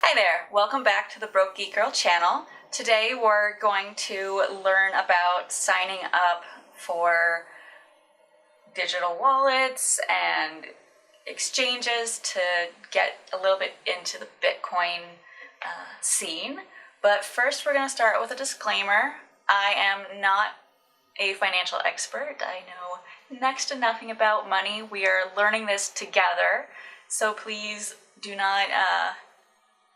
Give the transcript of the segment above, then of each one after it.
Hi there, welcome back to the Broke Geek Girl channel. Today we're going to learn about signing up for digital wallets and exchanges to get a little bit into the Bitcoin scene. But first we're going to start with a disclaimer. I am not a financial expert. I know next to nothing about money. We are learning this together, so please do not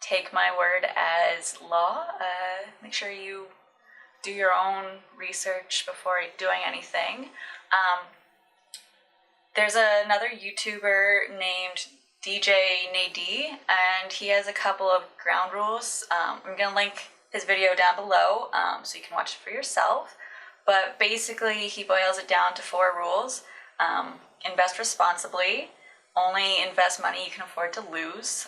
take my word as law. Make sure you do your own research before doing anything. There's another YouTuber named DJ Nadie, and he has a couple of ground rules. I'm going to link his video down below so you can watch it for yourself. But basically, he boils it down to 4 rules. Invest responsibly. Only invest money you can afford to lose.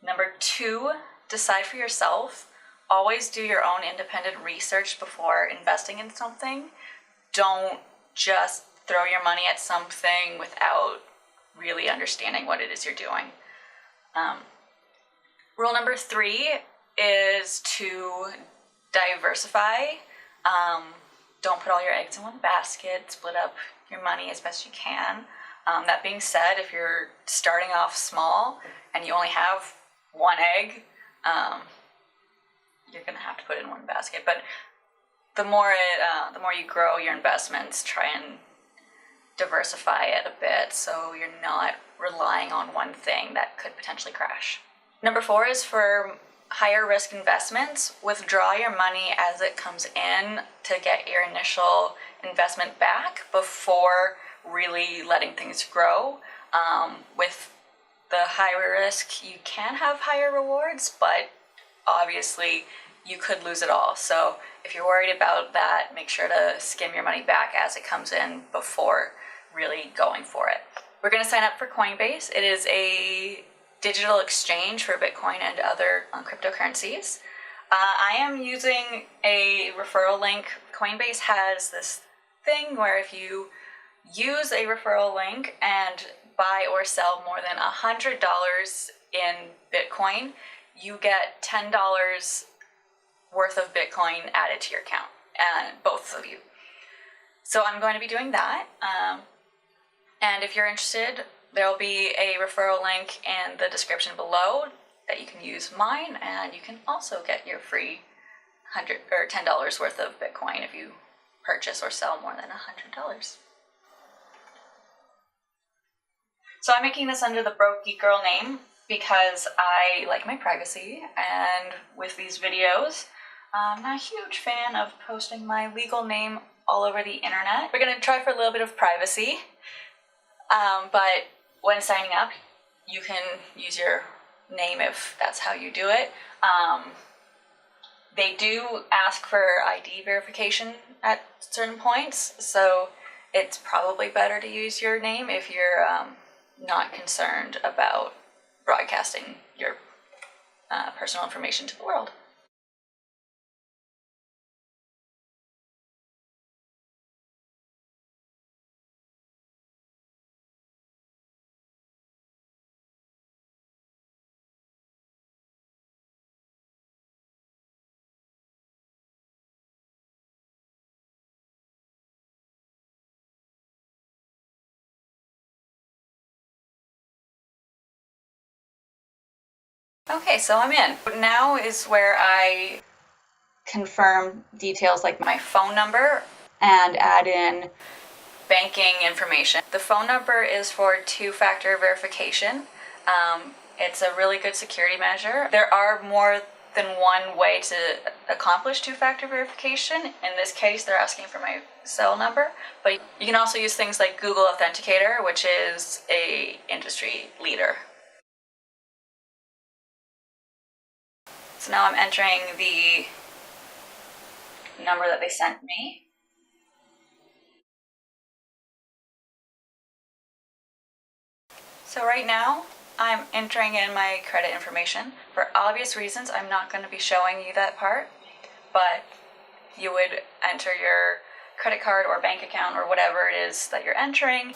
Number 2, decide for yourself. Always do your own independent research before investing in something. Don't just throw your money at something without really understanding what it is you're doing. Rule number 3 is to diversify. Don't put all your eggs in one basket. Split up your money as best you can. That being said, if you're starting off small and you only have 1 egg, you're gonna have to put it in one basket. But the more you grow your investments, try and diversify it a bit so you're not relying on one thing that could potentially crash. Number 4 is for higher risk investments. Withdraw your money as it comes in to get your initial investment back before really letting things grow. With the higher risk, you can have higher rewards, but obviously you could lose it all. So if you're worried about that, make sure to skim your money back as it comes in before really going for it. We're going to sign up for Coinbase. It is a digital exchange for Bitcoin and other cryptocurrencies. I am using a referral link. Coinbase has this thing where if you use a referral link and buy or sell more than $100 in Bitcoin, you get $10 worth of Bitcoin added to your account, and both of you. So I'm going to be doing that. And if you're interested, there'll be a referral link in the description below that you can use mine, and you can also get your free $10 worth of Bitcoin if you purchase or sell more than $100. So I'm making this under the Broke Geek Girl name because I like my privacy, and with these videos, I'm not a huge fan of posting my legal name all over the internet. We're gonna try for a little bit of privacy, but when signing up, you can use your name if that's how you do it. They do ask for ID verification at certain points, so it's probably better to use your name if you're not concerned about broadcasting your personal information to the world. Okay, so I'm in. Now is where I confirm details like my phone number and add in banking information. The phone number is for 2-factor verification. It's a really good security measure. There are more than one way to accomplish 2-factor verification. In this case, they're asking for my cell number, but you can also use things like Google Authenticator, which is an industry leader. So now I'm entering the number that they sent me. So right now, I'm entering in my credit information. For obvious reasons, I'm not going to be showing you that part, but you would enter your credit card or bank account or whatever it is that you're entering.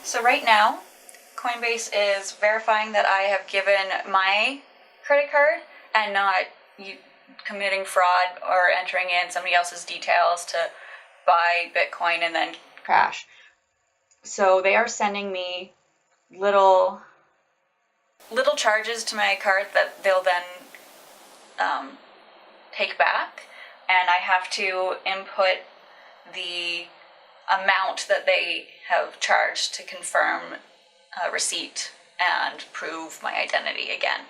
So right now, Coinbase is verifying that I have given my credit card and not committing fraud or entering in somebody else's details to buy Bitcoin and then crash. So they are sending me little charges to my card that they'll then take back, and I have to input the amount that they have charged to confirm a receipt and prove my identity again.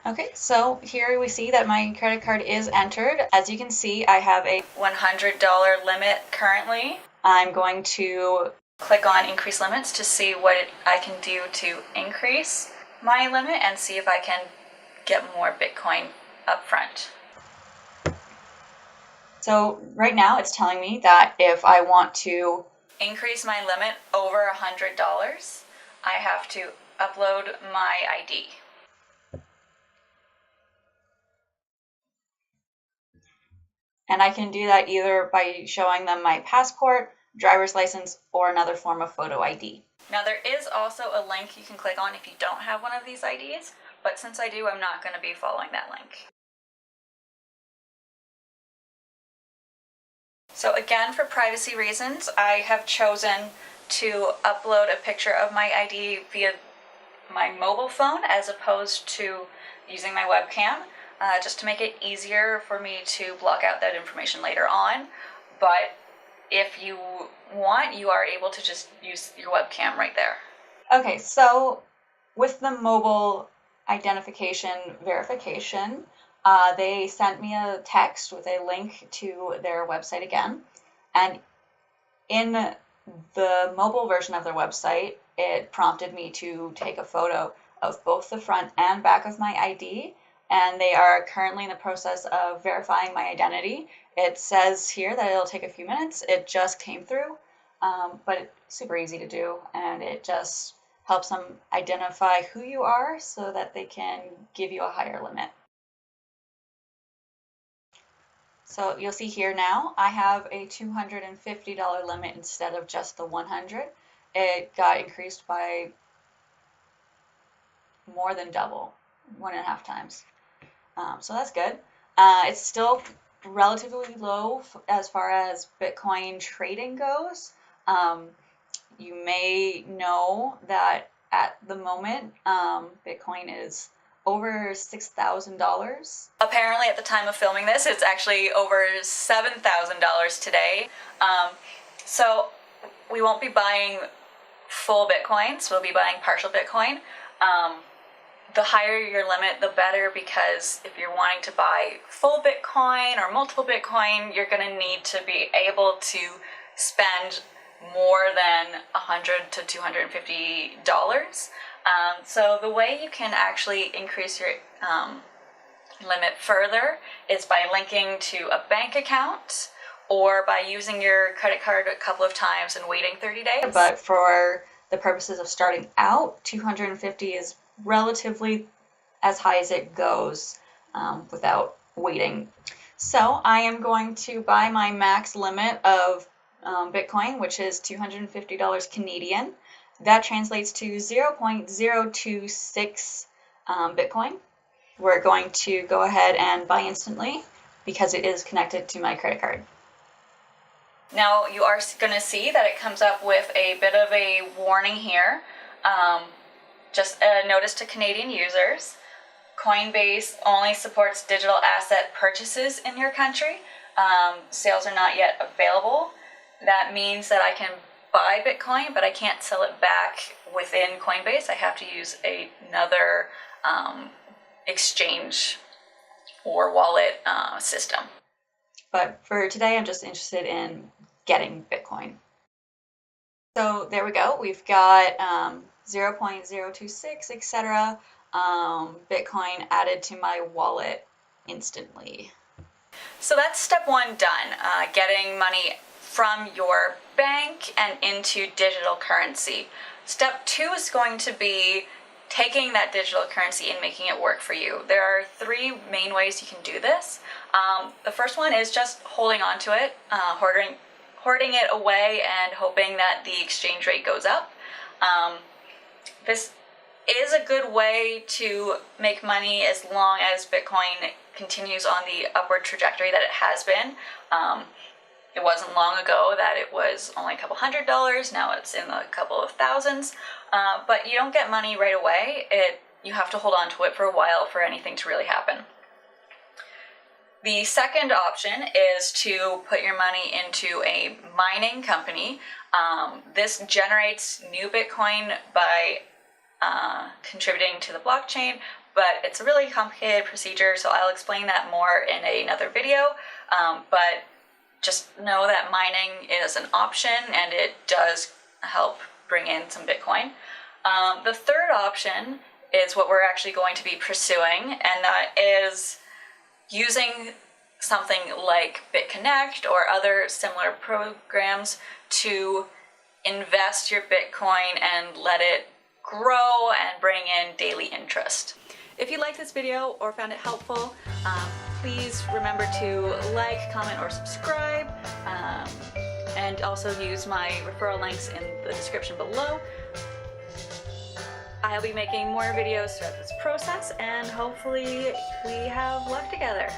Okay, so here we see that my credit card is entered. As you can see, I have a $100 limit currently. I'm going to click on increase limits to see what I can do to increase my limit and see if I can get more Bitcoin up front. So right now it's telling me that if I want to increase my limit over $100, I have to upload my ID. And I can do that either by showing them my passport, driver's license, or another form of photo ID. Now there is also a link you can click on if you don't have one of these IDs, but since I do, I'm not going to be following that link. So again, for privacy reasons, I have chosen to upload a picture of my ID via my mobile phone as opposed to using my webcam, just to make it easier for me to block out that information later on. But if you want, you are able to just use your webcam right there. Okay, so with the mobile identification verification, they sent me a text with a link to their website again. And in the mobile version of their website, it prompted me to take a photo of both the front and back of my ID. And they are currently in the process of verifying my identity. It says here that it'll take a few minutes. It just came through, but it's super easy to do, and it just helps them identify who you are so that they can give you a higher limit. So you'll see here now, I have a $250 limit instead of just the $100. It got increased by more than double, 1.5 times. So that's good. It's still relatively low as far as Bitcoin trading goes. You may know that at the moment, Bitcoin is over $6,000. Apparently at the time of filming this, it's actually over $7,000 today. So we won't be buying full Bitcoins, we'll be buying partial Bitcoin. The higher your limit, the better, because if you're wanting to buy full Bitcoin or multiple Bitcoin, you're going to need to be able to spend more than $100 to $250. So the way you can actually increase your limit further is by linking to a bank account or by using your credit card a couple of times and waiting 30 days. But for the purposes of starting out, 250 is relatively as high as it goes without waiting. So I am going to buy my max limit of Bitcoin, which is $250 Canadian. That translates to 0.026 Bitcoin. We're going to go ahead and buy instantly because it is connected to my credit card. Now you are going to see that it comes up with a bit of a warning here. Just a notice to Canadian users. Coinbase only supports digital asset purchases in your country. Sales are not yet available. That means that I can buy Bitcoin, but I can't sell it back within Coinbase. I have to use another exchange or wallet system. But for today, I'm just interested in getting Bitcoin. So there we go. We've got 0.026, etc. Bitcoin added to my wallet instantly. So that's step one done, getting money from your bank and into digital currency. Step two is going to be taking that digital currency and making it work for you. There are 3 main ways you can do this. The first one is just holding on to it, hoarding it away and hoping that the exchange rate goes up. This is a good way to make money as long as Bitcoin continues on the upward trajectory that it has been. It wasn't long ago that it was only a couple $100s, now it's in a couple of thousands, but you don't get money right away. You have to hold on to it for a while for anything to really happen. The second option is to put your money into a mining company. This generates new Bitcoin by contributing to the blockchain, but it's a really complicated procedure, so I'll explain that more in another video. But just know that mining is an option and it does help bring in some Bitcoin. The third option is what we're actually going to be pursuing, and that is using something like BitConnect or other similar programs to invest your Bitcoin and let it grow and bring in daily interest. If you liked this video or found it helpful, please remember to like, comment, or subscribe, and also use my referral links in the description below. I'll be making more videos throughout this process, and hopefully we have luck together.